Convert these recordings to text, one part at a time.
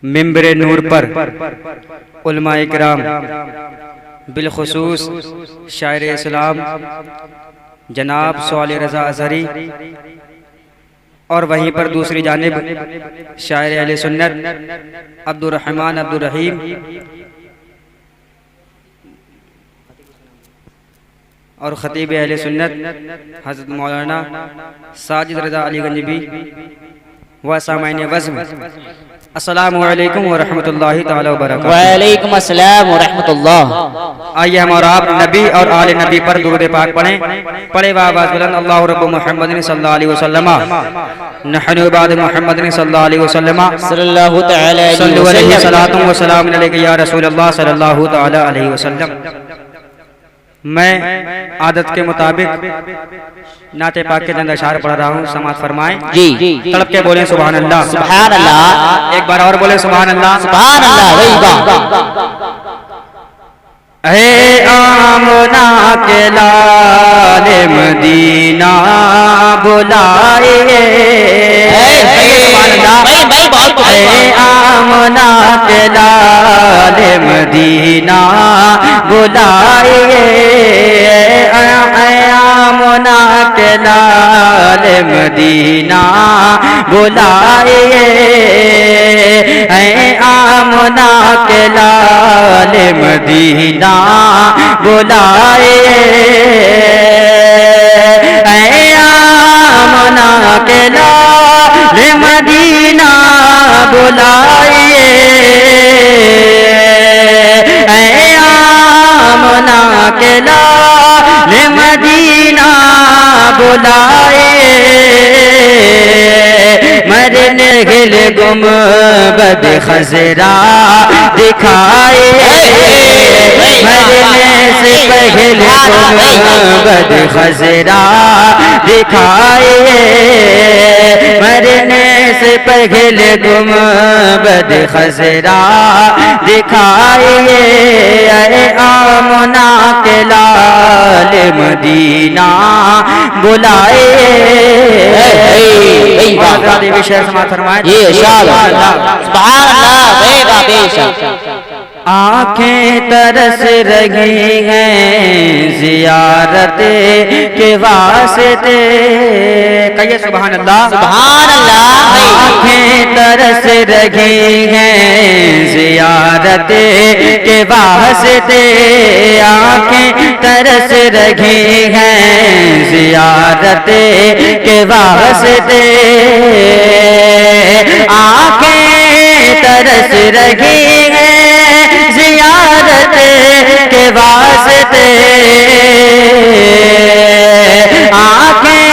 मिंबरे नूर पर उलमाए किराम बिलखुसूस शायर इस्लाम जनाब सवाल रज़ा अज़हरी और वहीं पर दूसरी जानिब शायर अहले सुन्नत अब्दुर्रहमान अब्दुर्रहीम और ख़तीब अहले सुन्नत हज़रत मौलाना साजिद रज़ा अली गंजबी व सामाईन वज़्म अस्सलामु अलैकुम व रहमतुल्लाहि तआला व बरकातहू। वालेकुम अस्सलाम व रहमतुल्लाह। आइए हम और आप नबी और आले नबी पर दुरूद पाक पढ़ें। पढ़े आवाज़ बुलंद अल्लाहु रब्बु मुहम्मदिन सल्लल्लाहु अलैहि वसल्लम नहनु इबाद मुहम्मदिन सल्लल्लाहु अलैहि वसल्लम सल्लल्लाहु तआला सल्लु अलैहि सलातु व सलाम अलैका या रसूलल्लाह सल्लल्लाहु तआला अलैहि वसल्लम। मैं आदत के मुताबिक नाते पाक के चंद अशार पढ़ रहा हूँ, समात फरमाएं। जी तड़प के बोले सुभान अल्लाह सुभान अल्लाह। एक बार और बोले सुभान अल्लाह सुभान अल्लाह। वही ऐ आमना के लाल मदीना बुलाए, ऐ आमना के लाल मदीना बुलाए, आमना के लाल मदीना बुलाए, आमना के लाल मदीना बुलाए, आमना के लाल मदीना बुलाए, आमना के लाल मदीना बुलाए, मरने गिल गुंबद खजरा दिखाए, मरने से पहले गुंबद खजरा दिखाए, मरने से पहले गुंबद खजरा दिखाए, आमना के लाल मदीना बुलाए। विषय समात फरमाए। आँखें तरस रही हैं जियारत के वास्ते, कहिए सुभान अल्लाह सुभान अल्लाह। आँखें तरस रही हैं जियारत के वास्ते, आँखें तरस रही हैं जियारत के वास्ते, आँखें तरस रही हैं जियारत के वास्ते, आँखें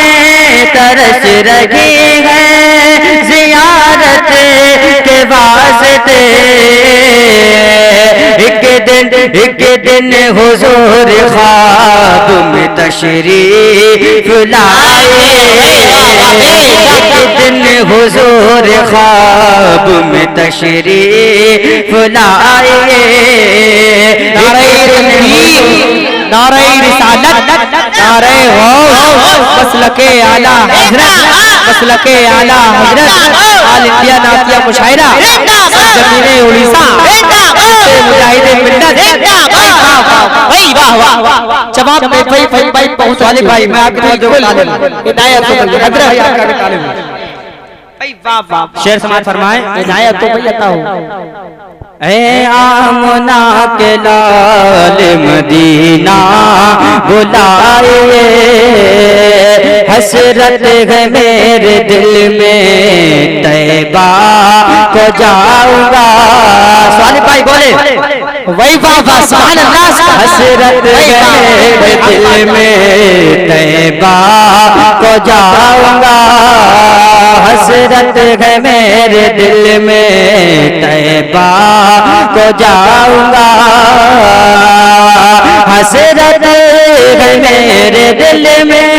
तरस रही हैं जियारत के वास्ते, एक दिन हुजूर ख्वाब में तशरीफ लाए, एक दिन हुजूर ख्वाब में तशरीफ लाए, नारे रिसालत नारे मसलके आला हजरत, मसलके आला हजरत आल इंडिया नातिया मुशायरा जमीने उड़ीसा मुजाहिदे मिल्लत। जवाब में भाई पहुंच वाले भाई मैं आपके हिदायत शेर समाज फरमाए। हिदायत तो भाई आता हो। ऐ आमना के लाल मदीना बुलाए, हसरत है मेरे दिल में तैबा को जाऊंगा। स्वाली भाई बोले वही बाबा सुभान अल्लाह। हसरत है मेरे दिल में तैबा को जाऊंगा, हसरत है मेरे दिल में तैबा को जाऊंगा, हसरत है मेरे दिल में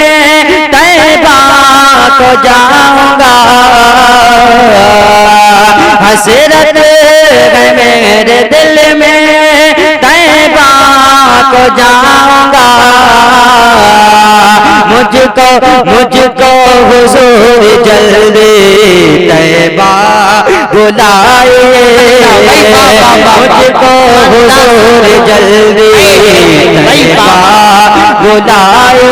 तैबा को जाऊंगा, हसरत है मेरे दिल में तैबा को जाऊंगा, मुझको हुजूर जल्दी तैबा बुलाए, बुलाए मुझको हुजूर जल्दी तैयबा बुलाए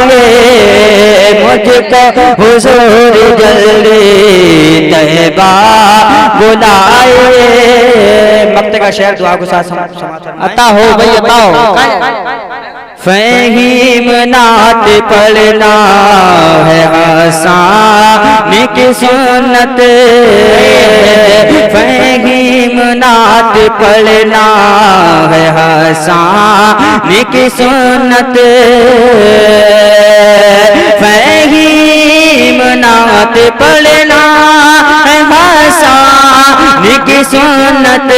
मुझको हुजूर जल्दी तैयबा बुलाए। मक्ते का शेर दुआ को साथ समाप्त अता हो भाई अता हो। फहीम नात पढ़ना है आसान की सुन्नत, फहीम नात पढ़ना है आसान की सुन्नत, फहीम नात पढ़ना है आसान की सुन्नत,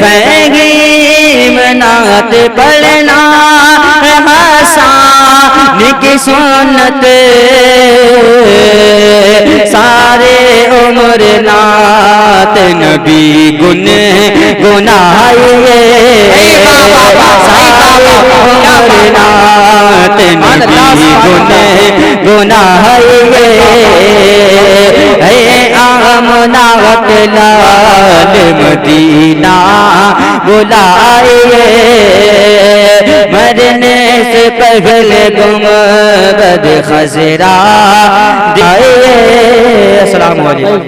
फहीम नात पढ़ना है आसान की सुन्नत, सारे उम्र नात नबी गुन गुनाए, सारे उम्र नात नबी गुन गुनाए, आमना लाल मदीना बुलाए, मरने से पहले गुंबद खजरा दिए। अस्सलाम वालेकुम।